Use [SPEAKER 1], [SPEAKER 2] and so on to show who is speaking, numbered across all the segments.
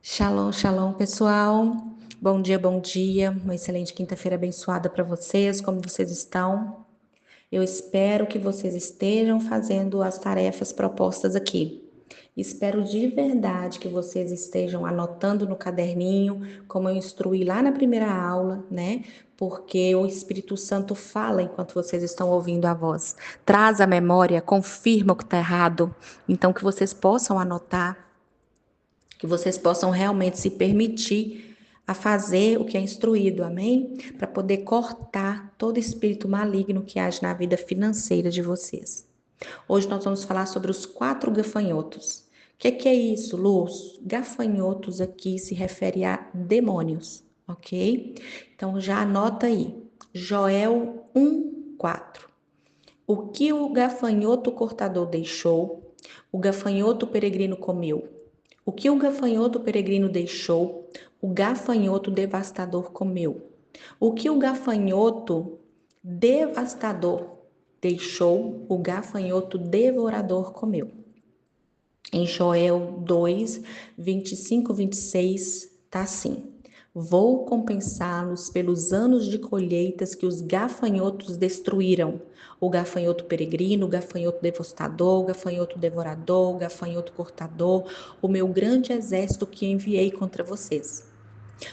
[SPEAKER 1] Shalom, shalom, pessoal. Bom dia, bom dia. Uma excelente quinta-feira abençoada para vocês. Como vocês estão? Eu espero que vocês estejam fazendo as tarefas propostas aqui. Espero de verdade que vocês estejam anotando no caderninho, como eu instruí lá na primeira aula, né? Porque o Espírito Santo fala enquanto vocês estão ouvindo a voz. Traz a memória, confirma o que está errado. Então, que vocês possam anotar, que vocês possam realmente se permitir a fazer o que é instruído, amém? Para poder cortar todo espírito maligno que age na vida financeira de vocês. Hoje nós vamos falar sobre os 4 gafanhotos. O que é isso, Luz? Gafanhotos aqui se refere a demônios, ok? Então já anota aí. Joel 1:4. O que o gafanhoto cortador deixou, o gafanhoto peregrino comeu. O que o gafanhoto peregrino deixou, o gafanhoto devastador comeu. O que o gafanhoto devastador deixou, o gafanhoto devorador comeu. Em Joel 2, 25, 26, tá assim: Vou compensá-los pelos anos de colheitas que os gafanhotos destruíram. O gafanhoto peregrino, o gafanhoto devastador, o gafanhoto devorador, o gafanhoto cortador, o meu grande exército que enviei contra vocês.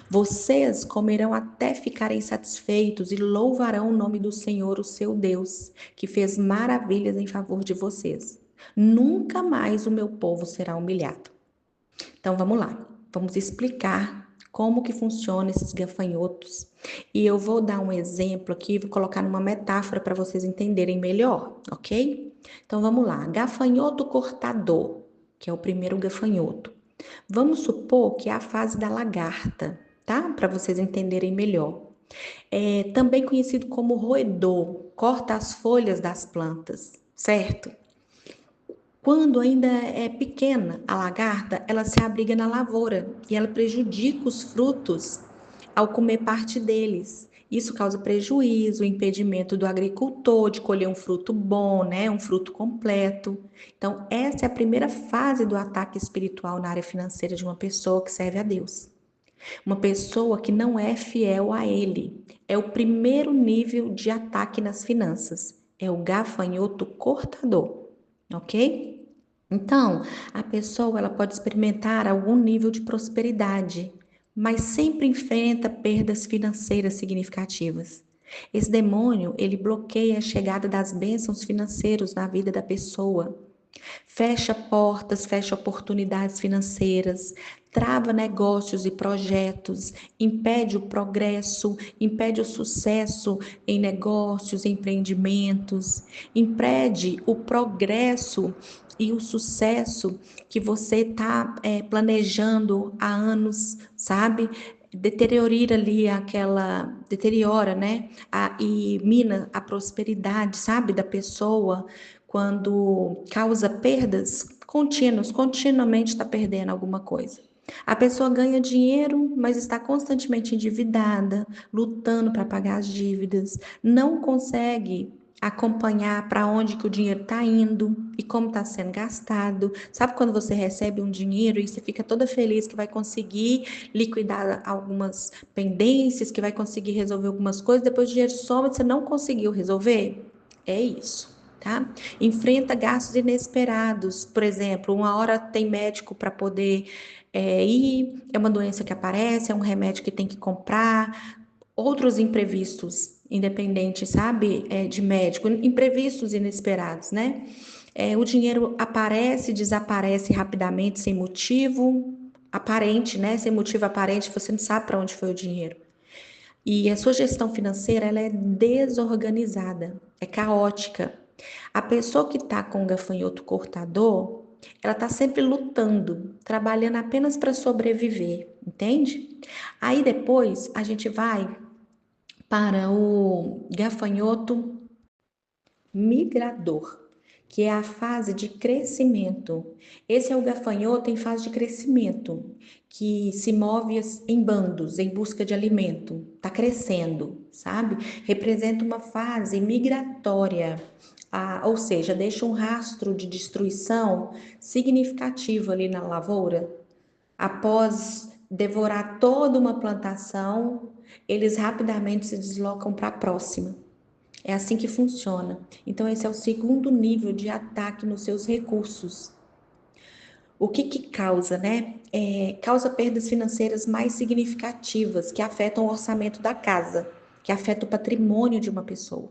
[SPEAKER 1] Vocês comerão até ficarem satisfeitos e louvarão o nome do Senhor, o seu Deus, que fez maravilhas em favor de vocês. Nunca mais o meu povo será humilhado. Então vamos lá, vamos explicar como que funcionam esses gafanhotos. E eu vou dar um exemplo aqui, vou colocar numa metáfora para vocês entenderem melhor, ok? Então vamos lá, gafanhoto cortador, que é o primeiro gafanhoto. Vamos supor que é a fase da lagarta, tá? Para vocês entenderem melhor. É também conhecido como roedor, corta as folhas das plantas, certo? Quando ainda é pequena, a lagarta, ela se abriga na lavoura e ela prejudica os frutos ao comer parte deles. Isso causa prejuízo, impedimento do agricultor de colher um fruto bom, né? Um fruto completo. Então, essa é a primeira fase do ataque espiritual na área financeira de uma pessoa que serve a Deus. Uma pessoa que não é fiel a Ele. É o primeiro nível de ataque nas finanças. É o gafanhoto cortador, ok? Então, a pessoa ela pode experimentar algum nível de prosperidade, mas sempre enfrenta perdas financeiras significativas. Esse demônio, ele bloqueia a chegada das bênçãos financeiras na vida da pessoa. Fecha portas, fecha oportunidades financeiras, trava negócios e projetos, impede o progresso, impede o sucesso em negócios, empreendimentos, impede o progresso e o sucesso que você está planejando há anos, sabe? Deteriora, né? E mina a prosperidade, sabe, da pessoa quando causa perdas contínuas, continuamente está perdendo alguma coisa. A pessoa ganha dinheiro, mas está constantemente endividada, lutando para pagar as dívidas, não consegue acompanhar para onde que o dinheiro está indo e como está sendo gastado. Sabe quando você recebe um dinheiro e você fica toda feliz que vai conseguir liquidar algumas pendências, que vai conseguir resolver algumas coisas, depois o dinheiro soma e você não conseguiu resolver? É isso. Tá? Enfrenta gastos inesperados, por exemplo, uma hora tem médico para poder ir, é uma doença que aparece, é um remédio que tem que comprar, outros imprevistos, independente, sabe, de médico, imprevistos inesperados, né? O dinheiro aparece, desaparece rapidamente, sem motivo aparente, né? Sem motivo aparente, você não sabe para onde foi o dinheiro. E a sua gestão financeira, ela é desorganizada, é caótica. A pessoa que está com o gafanhoto cortador, ela está sempre lutando, trabalhando apenas para sobreviver, entende? Aí depois a gente vai para o gafanhoto migrador, que é a fase de crescimento. Esse é o gafanhoto em fase de crescimento, que se move em bandos em busca de alimento, está crescendo, sabe? Representa uma fase migratória, ou seja, deixa um rastro de destruição significativo ali na lavoura. Após devorar toda uma plantação, eles rapidamente se deslocam para a próxima. É assim que funciona. Então, esse é o segundo nível de ataque nos seus recursos. O que que causa, né? Causa perdas financeiras mais significativas que afetam o orçamento da casa, que afeta o patrimônio de uma pessoa.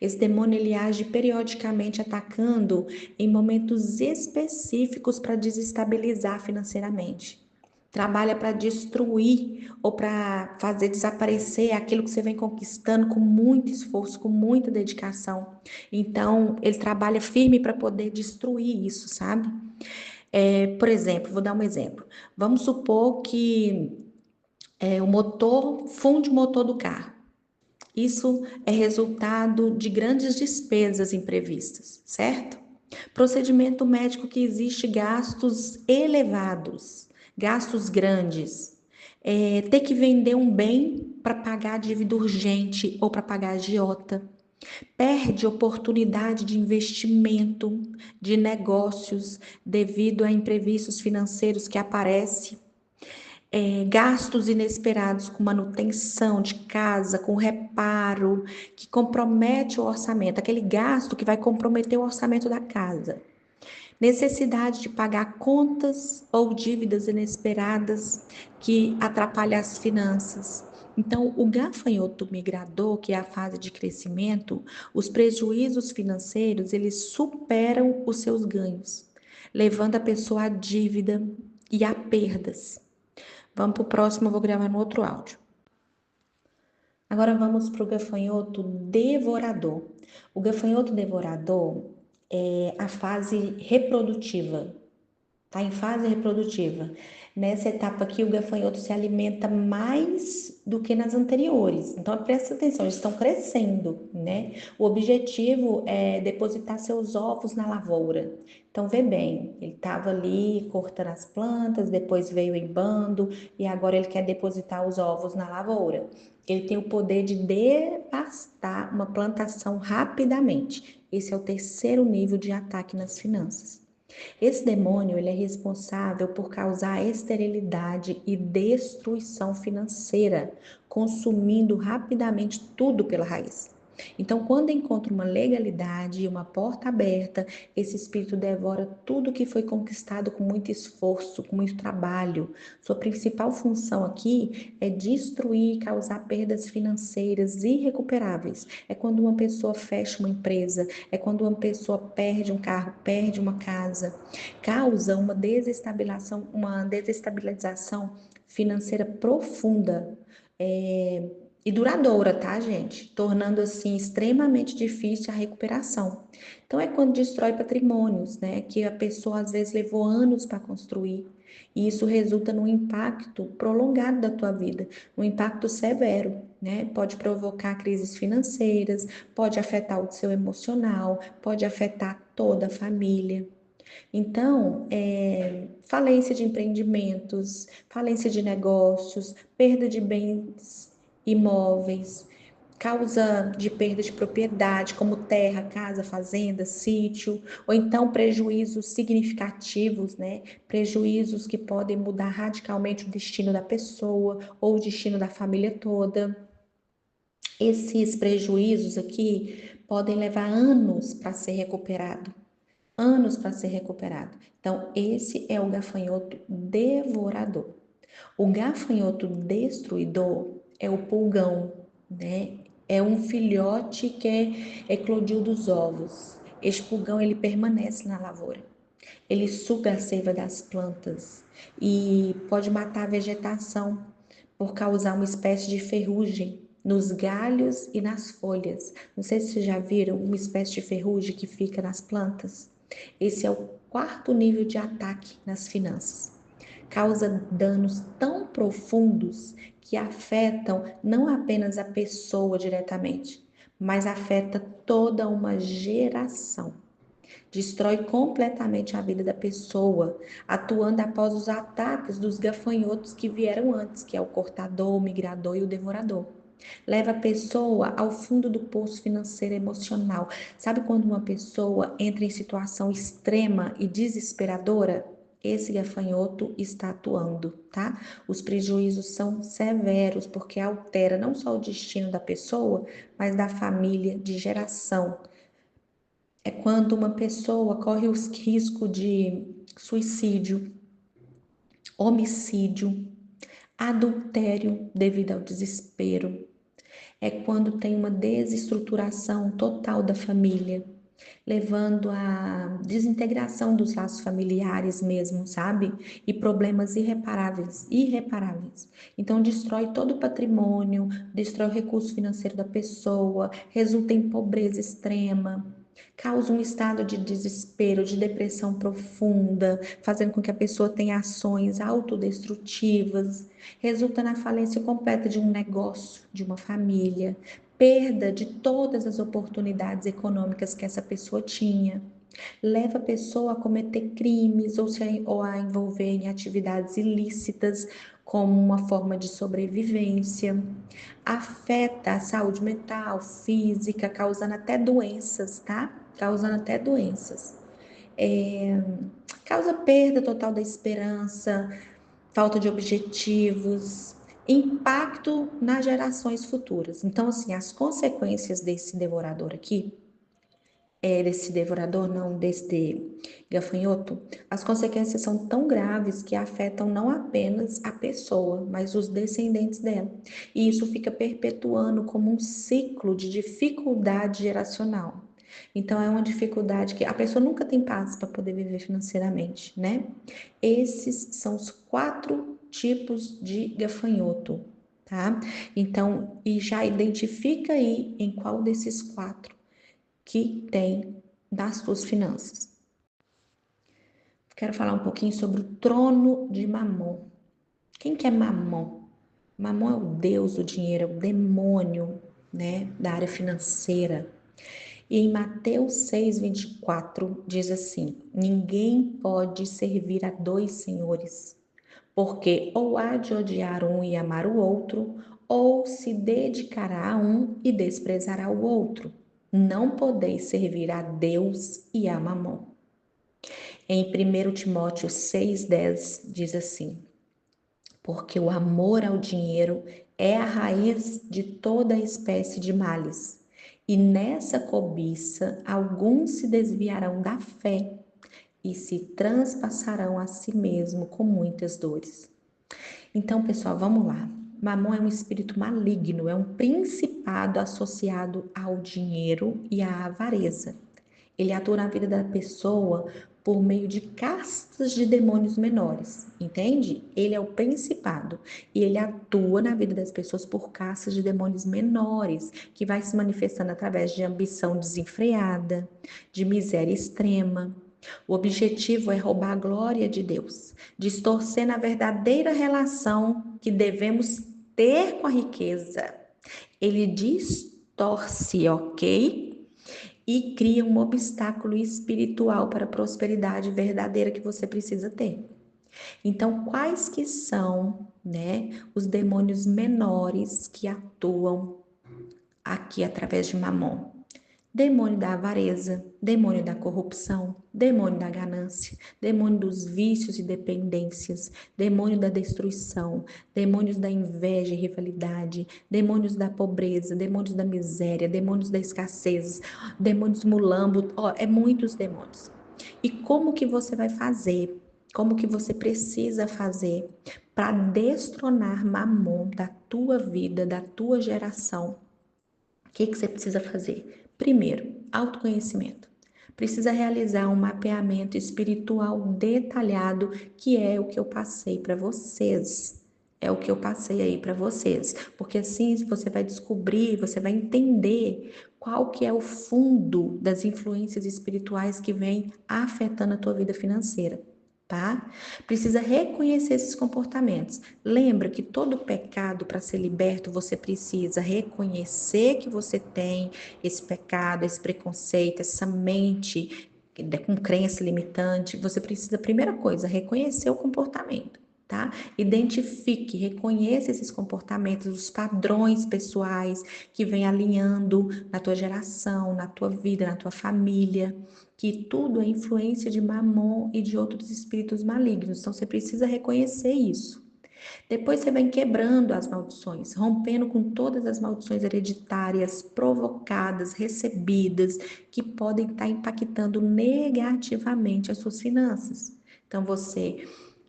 [SPEAKER 1] Esse demônio ele age periodicamente atacando em momentos específicos para desestabilizar financeiramente. Trabalha para destruir ou para fazer desaparecer aquilo que você vem conquistando com muito esforço, com muita dedicação. Então, ele trabalha firme para poder destruir isso, sabe? Por exemplo, vou dar um exemplo. Vamos supor que o motor funde o motor do carro. Isso é resultado de grandes despesas imprevistas, certo? Procedimento médico que existe gastos elevados, gastos grandes. Ter que vender um bem para pagar a dívida urgente ou para pagar a agiota. Perde oportunidade de investimento, de negócios, devido a imprevistos financeiros que aparecem, gastos inesperados com manutenção de casa, com reparo, que compromete o orçamento, aquele gasto que vai comprometer o orçamento da casa. Necessidade de pagar contas ou dívidas inesperadas que atrapalham as finanças. Então, o gafanhoto migrador, que é a fase de crescimento, os prejuízos financeiros, eles superam os seus ganhos, levando a pessoa à dívida e a perdas. Vamos para o próximo, eu vou gravar no outro áudio. Agora vamos para o gafanhoto devorador. O gafanhoto devorador é a fase reprodutiva, está em fase reprodutiva. Nessa etapa aqui, o gafanhoto se alimenta mais do que nas anteriores. Então, presta atenção, eles estão crescendo, né? O objetivo é depositar seus ovos na lavoura. Então, vê bem, ele estava ali cortando as plantas, depois veio em bando e agora ele quer depositar os ovos na lavoura. Ele tem o poder de devastar uma plantação rapidamente. Esse é o terceiro nível de ataque nas finanças. Esse demônio ele é responsável por causar esterilidade e destruição financeira, consumindo rapidamente tudo pela raiz. Então, quando encontra uma legalidade e uma porta aberta, esse espírito devora tudo que foi conquistado com muito esforço, com muito trabalho. Sua principal função aqui é destruir e causar perdas financeiras irrecuperáveis. É quando uma pessoa fecha uma empresa, é quando uma pessoa perde um carro, perde uma casa, causa uma desestabilização financeira profunda. E duradoura, tá, gente? Tornando assim extremamente difícil a recuperação. Então é quando destrói patrimônios, né? Que a pessoa às vezes levou anos para construir. E isso resulta num impacto prolongado da tua vida, um impacto severo, né? Pode provocar crises financeiras, pode afetar o seu emocional, pode afetar toda a família. Então, falência de empreendimentos, falência de negócios, perda de bens imóveis, causa de perda de propriedade, como terra, casa, fazenda, sítio, ou então prejuízos significativos, né? Prejuízos que podem mudar radicalmente o destino da pessoa ou o destino da família toda. Esses prejuízos aqui podem levar anos para ser recuperado. Anos para ser recuperado. Então, esse é o gafanhoto devorador. O gafanhoto destruidor é o pulgão, né? É um filhote que eclodiu dos ovos. Este pulgão ele permanece na lavoura. Ele suga a seiva das plantas e pode matar a vegetação por causar uma espécie de ferrugem nos galhos e nas folhas. Não sei se vocês já viram uma espécie de ferrugem que fica nas plantas. Esse é o quarto nível de ataque nas finanças. Causa danos tão profundos que afetam não apenas a pessoa diretamente, mas afeta toda uma geração. Destrói completamente a vida da pessoa, atuando após os ataques dos gafanhotos que vieram antes, que é o cortador, o migrador e o devorador. Leva a pessoa ao fundo do poço financeiro e emocional. Sabe quando uma pessoa entra em situação extrema e desesperadora? esse gafanhoto está atuando, tá? Os prejuízos são severos, porque altera não só o destino da pessoa, mas da família de geração. É quando uma pessoa corre o risco de suicídio, homicídio, adultério devido ao desespero. É quando tem uma desestruturação total da família, levando à desintegração dos laços familiares mesmo, sabe? E problemas irreparáveis, irreparáveis. Então destrói todo o patrimônio, destrói o recurso financeiro da pessoa, resulta em pobreza extrema, causa um estado de desespero, de depressão profunda, fazendo com que a pessoa tenha ações autodestrutivas, resulta na falência completa de um negócio, de uma família, perda de todas as oportunidades econômicas que essa pessoa tinha, leva a pessoa a cometer crimes ou a envolver em atividades ilícitas como uma forma de sobrevivência, afeta a saúde mental, física, causando até doenças, tá? Causando até doenças. Causa perda total da esperança, falta de objetivos, impacto nas gerações futuras. Então, assim, as consequências desse devorador aqui, desse devorador, não, desse gafanhoto, as consequências são tão graves que afetam não apenas a pessoa, mas os descendentes dela. E isso fica perpetuando como um ciclo de dificuldade geracional. Então, é uma dificuldade que a pessoa nunca tem paz para poder viver financeiramente, né? Esses são os 4 tipos de gafanhoto, tá? Então, e já identifica aí em qual desses 4 que tem das suas finanças. Quero falar um pouquinho sobre o trono de Mamon. Quem que é Mamon? Mamon é o deus do dinheiro, é o demônio, né, da área financeira. E em Mateus 6:24 diz assim: ninguém pode servir a 2 senhores, porque ou há de odiar um e amar o outro, ou se dedicará a um e desprezará o outro. Não podeis servir a Deus e a Mamon. Em 1 Timóteo 6,10 diz assim: porque o amor ao dinheiro é a raiz de toda espécie de males, e nessa cobiça alguns se desviarão da fé e se transpassarão a si mesmo com muitas dores. Então, pessoal, vamos lá. Mamon é um espírito maligno, é um principado associado ao dinheiro e à avareza. Ele atua na vida da pessoa por meio de castas de demônios menores, entende? Ele é o principado e ele atua na vida das pessoas por castas de demônios menores, que vai se manifestando através de ambição desenfreada, de miséria extrema. O objetivo é roubar a glória de Deus, distorcendo a verdadeira relação que devemos ter com a riqueza. Ele distorce, ok? E cria um obstáculo espiritual para a prosperidade verdadeira que você precisa ter. Então, quais que são, né, os demônios menores que atuam aqui através de Mamon? Demônio da avareza, demônio da corrupção, demônio da ganância, demônio dos vícios e dependências, demônio da destruição, demônios da inveja e rivalidade, demônios da pobreza, demônios da miséria, demônios da escassez, demônios mulambo, é muitos demônios. E como que você vai fazer? Como que você precisa fazer para destronar Mamon da tua vida, da tua geração? O que você precisa fazer? Primeiro, autoconhecimento. Precisa realizar um mapeamento espiritual detalhado, que é o que eu passei para vocês. É o que eu passei aí para vocês. Porque assim você vai descobrir, você vai entender qual que é o fundo das influências espirituais que vem afetando a tua vida financeira. Tá? Precisa reconhecer esses comportamentos. Lembra que todo pecado, para ser liberto, você precisa reconhecer que você tem esse pecado, esse preconceito, essa mente com crença limitante. Você precisa, primeira coisa, reconhecer o comportamento, tá? Identifique, reconheça esses comportamentos, os padrões pessoais que vem alinhando na tua geração, na tua vida, na tua família, que tudo é influência de Mamon e de outros espíritos malignos. Então você precisa reconhecer isso. Depois você vem quebrando as maldições, rompendo com todas as maldições hereditárias provocadas, recebidas, que podem estar impactando negativamente as suas finanças. Então você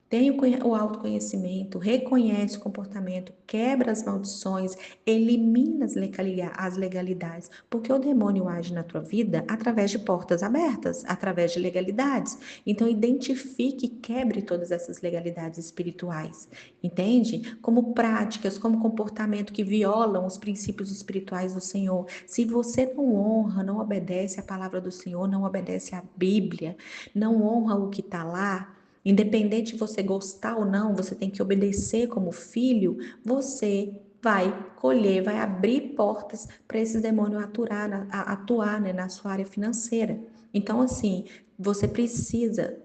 [SPEAKER 1] tem o autoconhecimento, reconhece o comportamento, quebra as maldições, elimina as legalidades, porque o demônio age na tua vida através de portas abertas, através de legalidades. Então, identifique e quebre todas essas legalidades espirituais, entende? Como práticas, como comportamento que violam os princípios espirituais do Senhor. Se você não honra, não obedece a palavra do Senhor, não obedece a Bíblia, não honra o que está lá, independente de você gostar ou não, você tem que obedecer como filho, você vai colher, vai abrir portas para esses demônios atuar, né, na sua área financeira. Então, assim, você precisa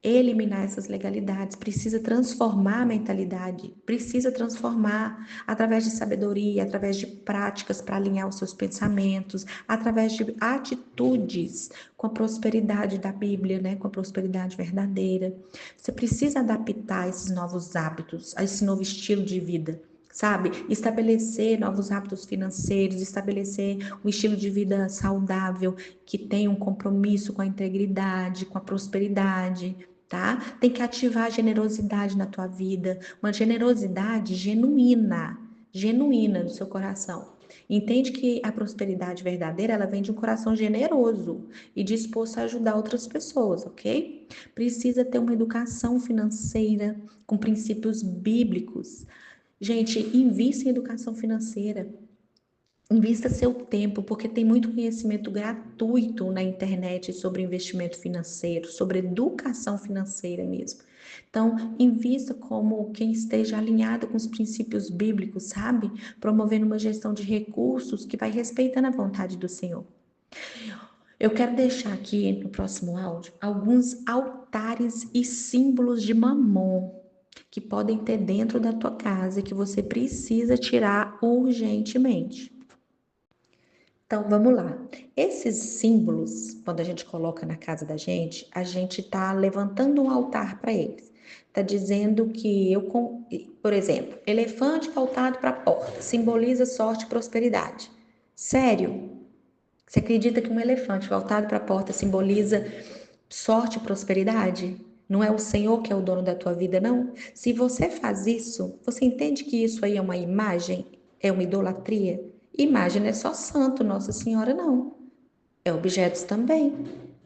[SPEAKER 1] eliminar essas legalidades, precisa transformar a mentalidade, precisa transformar através de sabedoria, através de práticas para alinhar os seus pensamentos, através de atitudes com a prosperidade da Bíblia, né, com a prosperidade verdadeira. Você precisa adaptar esses novos hábitos, a esse novo estilo de vida. Sabe? Estabelecer novos hábitos financeiros, estabelecer um estilo de vida saudável que tenha um compromisso com a integridade, com a prosperidade, tá? Tem que ativar a generosidade na tua vida, uma generosidade genuína no seu coração. Entende que a prosperidade verdadeira, ela vem de um coração generoso e disposto a ajudar outras pessoas, ok? Precisa ter uma educação financeira com princípios bíblicos. Gente, invista em educação financeira. Invista seu tempo, porque tem muito conhecimento gratuito na internet sobre investimento financeiro, sobre educação financeira mesmo. Então, invista como quem esteja alinhado com os princípios bíblicos, sabe? Promovendo uma gestão de recursos que vai respeitando a vontade do Senhor. Eu quero deixar aqui no próximo áudio alguns altares e símbolos de Mamon que podem ter dentro da tua casa e que você precisa tirar urgentemente. Então, vamos lá. Esses símbolos, quando a gente coloca na casa da gente, a gente está levantando um altar para eles. Está dizendo que por exemplo, elefante voltado para a porta, simboliza sorte e prosperidade. Sério? Você acredita que um elefante voltado para a porta simboliza sorte e prosperidade? Não é o Senhor que é o dono da tua vida, não? Se você faz isso, você entende que isso aí é uma imagem? É uma idolatria? Imagem não é só santo, Nossa Senhora, não. É objetos também.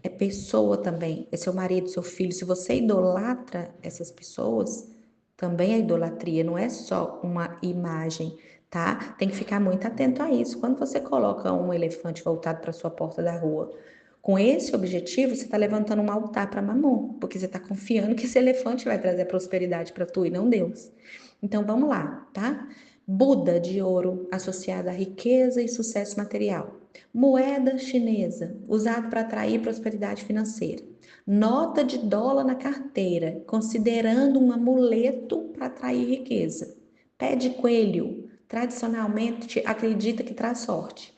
[SPEAKER 1] É pessoa também. É seu marido, seu filho. Se você idolatra essas pessoas, também é idolatria. Não é só uma imagem, tá? Tem que ficar muito atento a isso. Quando você coloca um elefante voltado para sua porta da rua, com esse objetivo, você está levantando um altar para Mamon, porque você está confiando que esse elefante vai trazer prosperidade para tu e não Deus. Então vamos lá, tá? Buda de ouro associada à riqueza e sucesso material. Moeda chinesa, usada para atrair prosperidade financeira. Nota de dólar na carteira, considerando um amuleto para atrair riqueza. Pé de coelho, tradicionalmente acredita que traz sorte.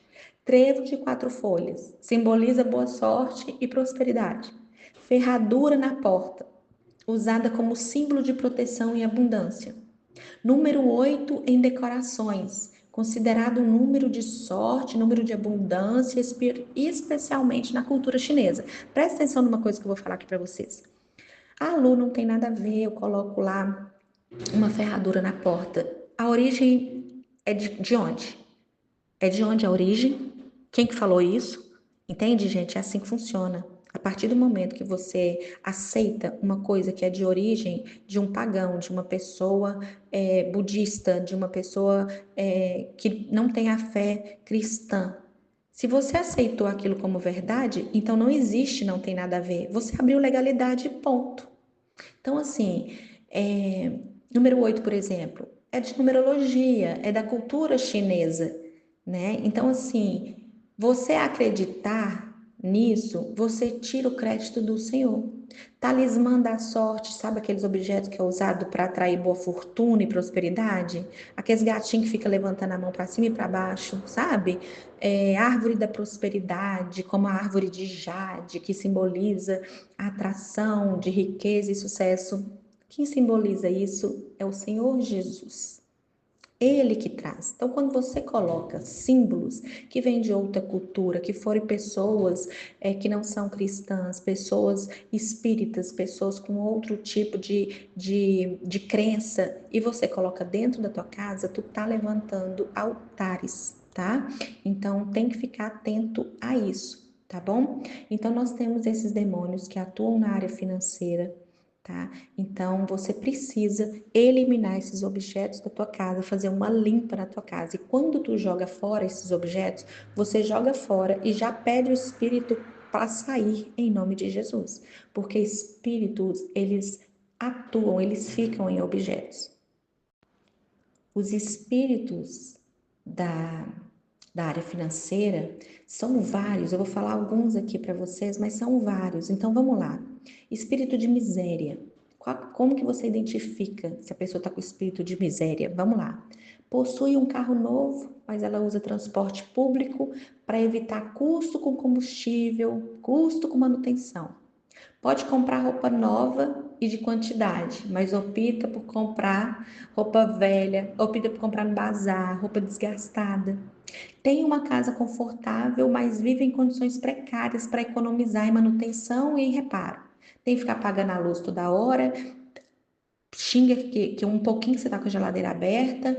[SPEAKER 1] Trevo de 4 folhas, simboliza boa sorte e prosperidade. Ferradura na porta, usada como símbolo de proteção e abundância. Número 8 em decorações, considerado um número de sorte, número de abundância, especialmente na cultura chinesa. Presta atenção numa coisa que eu vou falar aqui para vocês. Ah, Lu, não tem nada a ver, eu coloco lá uma ferradura na porta. A origem é de onde? É de onde a origem? Quem que falou isso? Entende, gente? É assim que funciona. A partir do momento que você aceita uma coisa que é de origem de um pagão, de uma pessoa budista, de uma pessoa que não tem a fé cristã, se você aceitou aquilo como verdade, então não existe, não tem nada a ver. Você abriu legalidade, ponto. Então, assim, número 8, por exemplo, é de numerologia, é da cultura chinesa, né? Então, assim, você acreditar nisso, você tira o crédito do Senhor. Talismã da sorte, sabe aqueles objetos que é usado para atrair boa fortuna e prosperidade? Aqueles gatinhos que fica levantando a mão para cima e para baixo, sabe? Árvore da prosperidade, como a árvore de Jade, que simboliza a atração de riqueza e sucesso. Quem simboliza isso é o Senhor Jesus. Ele que traz. Então, quando você coloca símbolos que vêm de outra cultura, que forem pessoas que não são cristãs, pessoas espíritas, pessoas com outro tipo de crença, e você coloca dentro da tua casa, tu tá levantando altares, tá? Então, tem que ficar atento a isso, tá bom? Então, nós temos esses demônios que atuam na área financeira, tá? Então, você precisa eliminar esses objetos da tua casa, fazer uma limpa na tua casa. E quando tu joga fora esses objetos, você joga fora e já pede o espírito para sair em nome de Jesus. Porque espíritos, eles atuam, eles ficam em objetos. Os espíritos da, da área financeira são vários, eu vou falar alguns aqui para vocês, mas são vários. Então vamos lá. Espírito de miséria. Como que você identifica se a pessoa está com espírito de miséria? Vamos lá. Possui um carro novo, mas ela usa transporte público para evitar custo com combustível, custo com manutenção. Pode comprar roupa nova e de quantidade, mas opta por comprar roupa velha, opta por comprar no bazar, roupa desgastada. Tem uma casa confortável, mas vive em condições precárias para economizar em manutenção e em reparo. Tem que ficar pagando a luz toda hora, xinga que um pouquinho você está com a geladeira aberta,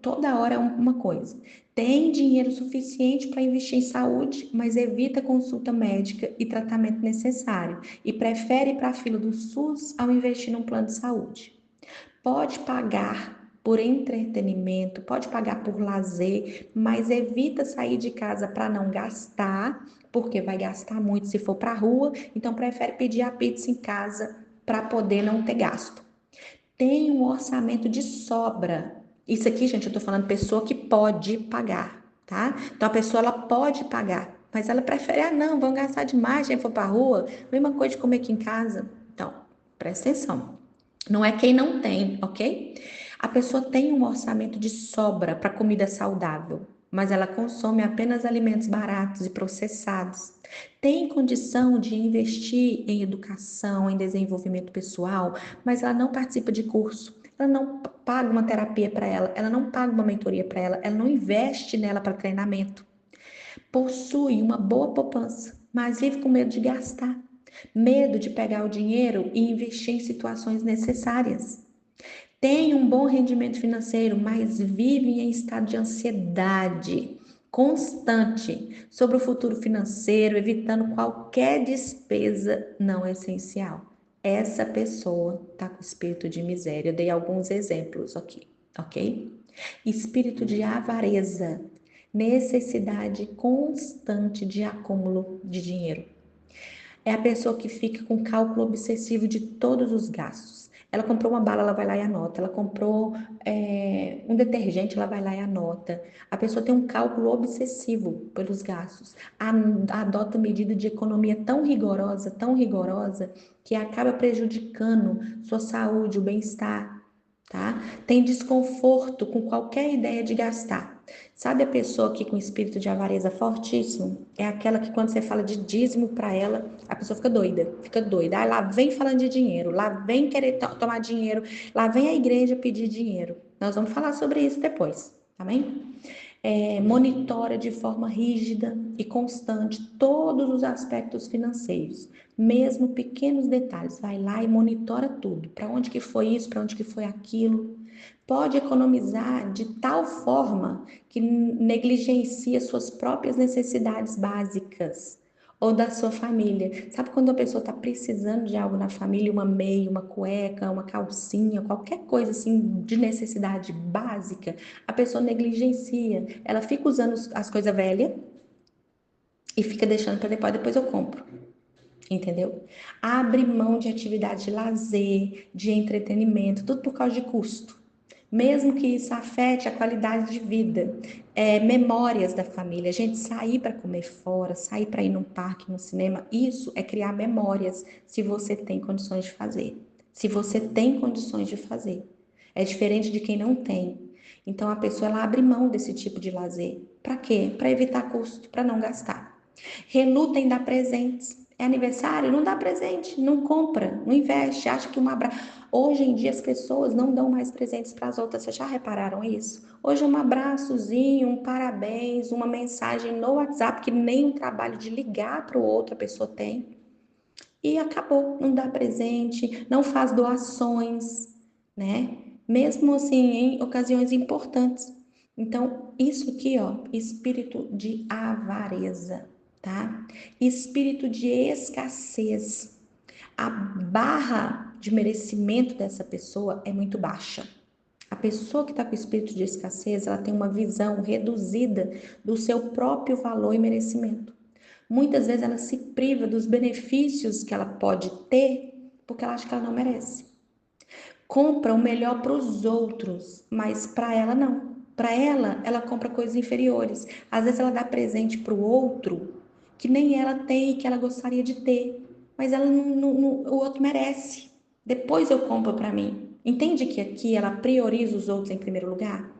[SPEAKER 1] toda hora é uma coisa. Tem dinheiro suficiente para investir em saúde, mas evita consulta médica e tratamento necessário e prefere ir para a fila do SUS ao investir num plano de saúde. Pode pagar por entretenimento, pode pagar por lazer, mas evita sair de casa para não gastar, porque vai gastar muito se for para a rua, então prefere pedir a pizza em casa para poder não ter gasto. Tem um orçamento de sobra. Isso aqui, gente, eu tô falando pessoa que pode pagar, tá? Então a pessoa ela pode pagar, mas ela prefere, não, vão gastar demais, se for pra rua, mesma coisa de comer aqui em casa. Então, presta atenção. Não é quem não tem, ok? A pessoa tem um orçamento de sobra para comida saudável, mas ela consome apenas alimentos baratos e processados. Tem condição de investir em educação, em desenvolvimento pessoal, mas ela não participa de curso. Ela não paga uma terapia para ela, ela não paga uma mentoria para ela não investe nela para treinamento. Possui uma boa poupança, mas vive com medo de gastar, medo de pegar o dinheiro e investir em situações necessárias. Tem um bom rendimento financeiro, mas vive em estado de ansiedade constante sobre o futuro financeiro, evitando qualquer despesa não essencial. Essa pessoa está com espírito de miséria. Eu dei alguns exemplos aqui, ok? Espírito de avareza, necessidade constante de acúmulo de dinheiro. É a pessoa que fica com cálculo obsessivo de todos os gastos. Ela comprou uma bala, ela vai lá e anota. Ela comprou um detergente, ela vai lá e anota. A pessoa tem um cálculo obsessivo pelos gastos. Adota medida de economia tão rigorosa, que acaba prejudicando sua saúde, o bem-estar, tá? Tem desconforto com qualquer ideia de gastar. Sabe a pessoa que com espírito de avareza fortíssimo? É aquela que quando você fala de dízimo para ela, a pessoa fica doida, fica doida. Lá vem falando de dinheiro, lá vem querer tomar dinheiro, lá vem a igreja pedir dinheiro. Nós vamos falar sobre isso depois, tá bem? Monitora de forma rígida e constante todos os aspectos financeiros, mesmo pequenos detalhes. Vai lá e monitora tudo. Para onde que foi isso? Para onde que foi aquilo? Pode economizar de tal forma que negligencia suas próprias necessidades básicas ou da sua família. Sabe quando a pessoa está precisando de algo na família, uma meia, uma cueca, uma calcinha, qualquer coisa assim de necessidade básica, a pessoa negligencia. Ela fica usando as coisas velhas e fica deixando para depois eu compro. Entendeu? Abre mão de atividade de lazer, de entretenimento, tudo por causa de custo. mesmo que isso afete a qualidade de vida, memórias da família. A gente sair para comer fora, sair para ir num parque, no cinema, isso é criar memórias, se você tem condições de fazer. Se você tem condições de fazer. É diferente de quem não tem. Então a pessoa ela abre mão desse tipo de lazer. Para quê? Para evitar custo, para não gastar. Reluta em dar presentes. É aniversário? Não dá presente, não compra, não investe, acha que uma abraço. Hoje em dia as pessoas não dão mais presentes para as outras. Vocês já repararam isso? Hoje um abraçozinho, um parabéns, uma mensagem no WhatsApp que nem o trabalho de ligar para o outro a pessoa tem. E acabou, não dá presente, não faz doações, né? Mesmo assim, em ocasiões importantes. Então, isso aqui, ó, espírito de avareza, tá? Espírito de escassez. A barra de merecimento dessa pessoa é muito baixa. A pessoa que está com espírito de escassez, ela tem uma visão reduzida do seu próprio valor e merecimento. Muitas vezes ela se priva dos benefícios que ela pode ter porque ela acha que ela não merece. Compra o melhor para os outros, mas para ela não. Para ela, ela compra coisas inferiores. Às vezes ela dá presente para o outro que nem ela tem e que ela gostaria de ter, mas ela o outro merece. Depois eu compro para mim. Entende que aqui ela prioriza os outros em primeiro lugar?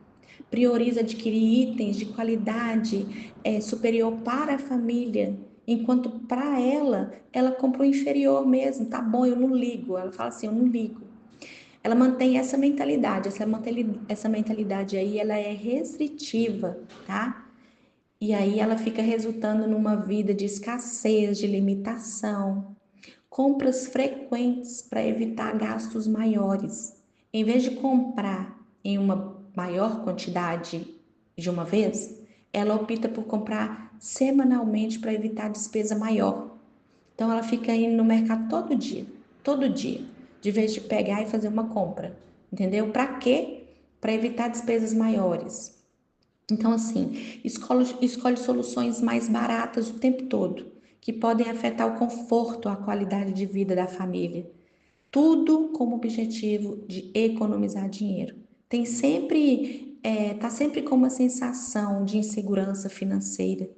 [SPEAKER 1] Prioriza adquirir itens de qualidade superior para a família, enquanto para ela, ela compra o inferior mesmo. Tá bom, eu não ligo. Ela fala assim, eu não ligo. Ela mantém essa mentalidade aí, ela é restritiva, tá? E aí ela fica resultando numa vida de escassez, de limitação, compras frequentes para evitar gastos maiores. Em vez de comprar em uma maior quantidade de uma vez, ela opta por comprar semanalmente para evitar despesa maior. Então ela fica indo no mercado todo dia, de vez de pegar e fazer uma compra. Entendeu? Para quê? Para evitar despesas maiores. Então, assim, escolhe soluções mais baratas o tempo todo, que podem afetar o conforto, a qualidade de vida da família. Tudo com o objetivo de economizar dinheiro. Tá sempre com uma sensação de insegurança financeira,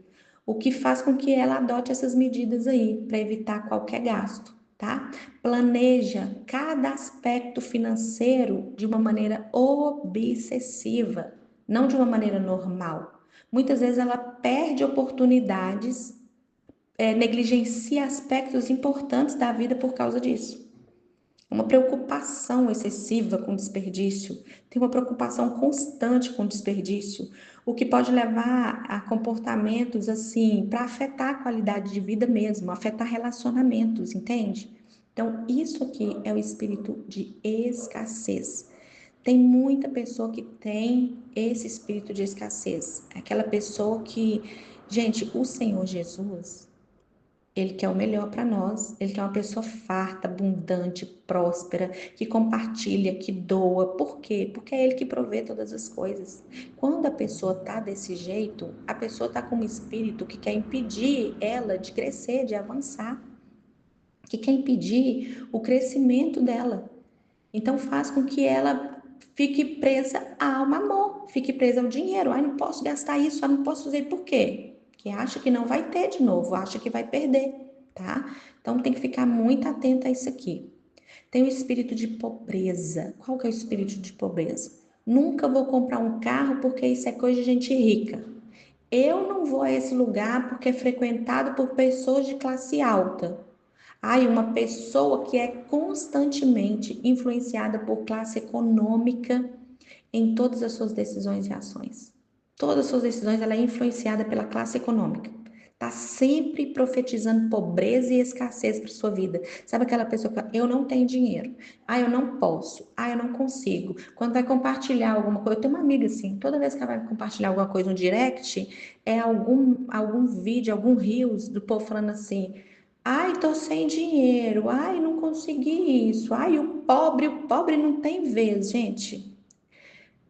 [SPEAKER 1] o que faz com que ela adote essas medidas aí para evitar qualquer gasto, tá? Planeja cada aspecto financeiro de uma maneira obsessiva, não de uma maneira normal. Muitas vezes ela perde oportunidades, negligencia aspectos importantes da vida por causa disso. Uma preocupação excessiva com desperdício, tem uma preocupação constante com desperdício, o que pode levar a comportamentos assim, para afetar a qualidade de vida mesmo, afetar relacionamentos, entende? Então, isso aqui é o espírito de escassez. Tem muita pessoa que tem esse espírito de escassez, aquela pessoa que, gente, o Senhor Jesus, ele quer o melhor para nós. Ele quer uma pessoa farta, abundante, próspera, que compartilha, que doa. Por quê? Porque é Ele que provê todas as coisas. Quando a pessoa tá desse jeito, a pessoa tá com um espírito que quer impedir ela de crescer, de avançar, que quer impedir o crescimento dela. Então faz com que ela fique presa ao amor, fique presa ao dinheiro. Ai, não posso gastar isso, ai, não posso fazer. Por quê? Porque acha que não vai ter de novo, acha que vai perder, tá? Então tem que ficar muito atenta a isso aqui. Tem o espírito de pobreza. Qual que é o espírito de pobreza? Nunca vou comprar um carro porque isso é coisa de gente rica. Eu não vou a esse lugar porque é frequentado por pessoas de classe alta. Ai, uma pessoa que é constantemente influenciada por classe econômica em todas as suas decisões e ações. Todas as suas decisões ela é influenciada pela classe econômica. Tá sempre profetizando pobreza e escassez para sua vida. Sabe aquela pessoa que fala, eu não tenho dinheiro. Ah, eu não posso. Ah, eu não consigo. Quando vai compartilhar alguma coisa, eu tenho uma amiga assim, toda vez que ela vai compartilhar alguma coisa no direct, é algum vídeo, algum reels do povo falando assim: ai, tô sem dinheiro. Ai, não consegui isso. Ai, o pobre não tem vez, gente.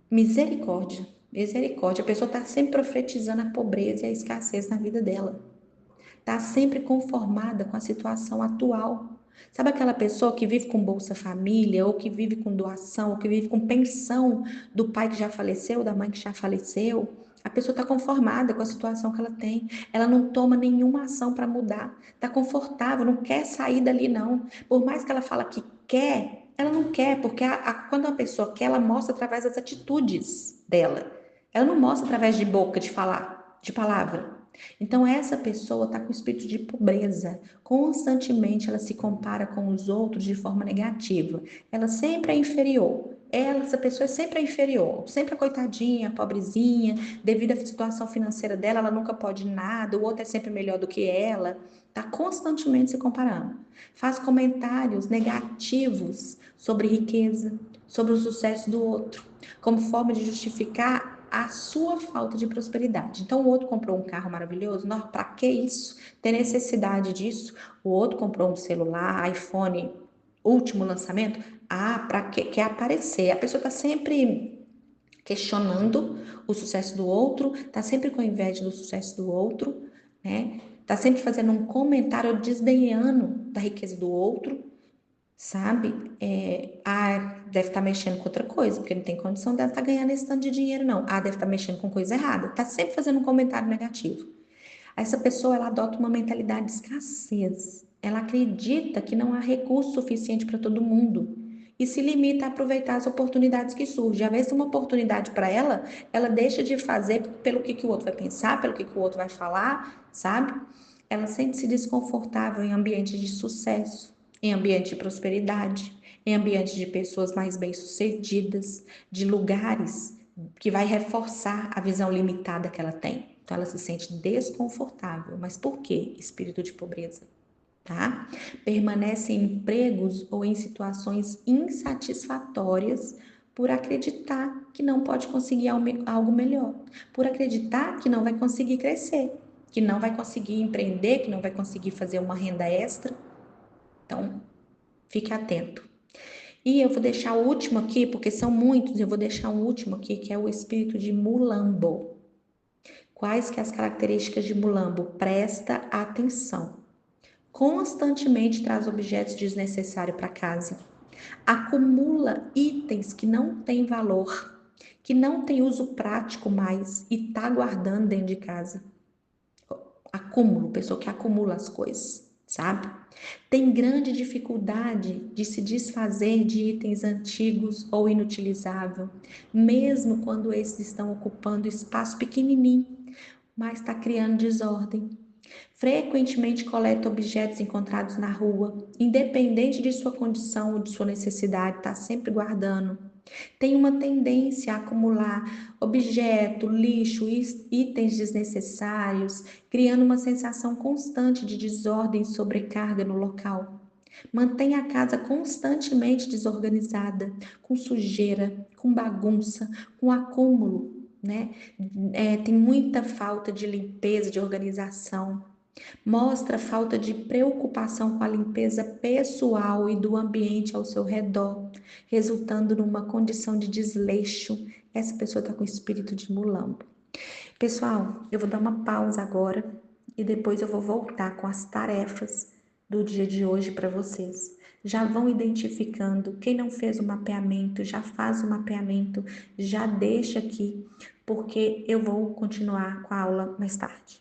[SPEAKER 1] Misericórdia, misericórdia. A pessoa está sempre profetizando a pobreza e a escassez na vida dela. Está sempre conformada com a situação atual. Sabe aquela pessoa que vive com Bolsa Família, ou que vive com doação, ou que vive com pensão do pai que já faleceu, da mãe que já faleceu? A pessoa está conformada com a situação que ela tem. Ela não toma nenhuma ação para mudar. Está confortável, não quer sair dali, não. Por mais que ela fala que quer, ela não quer, porque quando uma pessoa quer, ela mostra através das atitudes dela. Ela não mostra através de boca, de falar, de palavra. Então, essa pessoa está com espírito de pobreza. Constantemente ela se compara com os outros de forma negativa. Ela sempre é inferior. Essa pessoa é sempre a inferior, sempre a coitadinha, a pobrezinha, devido à situação financeira dela, ela nunca pode nada, o outro é sempre melhor do que ela. Está constantemente se comparando. Faz comentários negativos sobre riqueza, sobre o sucesso do outro, como forma de justificar a sua falta de prosperidade. Então, o outro comprou um carro maravilhoso, para que isso? Ter necessidade disso? O outro comprou um celular, iPhone, último lançamento? Ah, para que quer aparecer? A pessoa está sempre questionando o sucesso do outro, está sempre com inveja do sucesso do outro, né? Está sempre fazendo um comentário desdenhando da riqueza do outro, sabe? Deve estar mexendo com outra coisa, porque não tem condição dela estar ganhando esse tanto de dinheiro, não. Deve estar mexendo com coisa errada. Está sempre fazendo um comentário negativo. Essa pessoa, ela adota uma mentalidade de escassez. Ela acredita que não há recurso suficiente para todo mundo e se limita a aproveitar as oportunidades que surgem. Às vezes, uma oportunidade para ela, ela deixa de fazer pelo que o outro vai pensar, pelo que o outro vai falar, sabe? Ela sente-se desconfortável em ambientes de sucesso, em ambiente de prosperidade, em ambiente de pessoas mais bem-sucedidas, de lugares que vai reforçar a visão limitada que ela tem. Então ela se sente desconfortável. Mas por quê? Espírito de pobreza, tá? Permanece em empregos ou em situações insatisfatórias por acreditar que não pode conseguir algo melhor, por acreditar que não vai conseguir crescer, que não vai conseguir empreender, que não vai conseguir fazer uma renda extra. Então, fique atento. E eu vou deixar o último aqui, porque são muitos, eu vou deixar um último aqui, que é o espírito de Mulambo. Quais que as características de Mulambo? Presta atenção. Constantemente traz objetos desnecessários para casa. Acumula itens que não têm valor, que não tem uso prático mais e está guardando dentro de casa. Acúmulo, pessoa que acumula as coisas, sabe? Tem grande dificuldade de se desfazer de itens antigos ou inutilizáveis, mesmo quando esses estão ocupando espaço pequenininho, mas está criando desordem. Frequentemente coleta objetos encontrados na rua, independente de sua condição ou de sua necessidade, está sempre guardando. Tem uma tendência a acumular objeto, lixo, itens desnecessários, criando uma sensação constante de desordem e sobrecarga no local. Mantém a casa constantemente desorganizada, com sujeira, com bagunça, com acúmulo, né? Tem muita falta de limpeza, de organização. Mostra falta de preocupação com a limpeza pessoal e do ambiente ao seu redor, resultando numa condição de desleixo. Essa pessoa está com espírito de mulambo. Pessoal, eu vou dar uma pausa agora e depois eu vou voltar com as tarefas do dia de hoje para vocês. Já vão identificando, quem não fez o mapeamento, já faz o mapeamento, já deixa aqui, porque eu vou continuar com a aula mais tarde.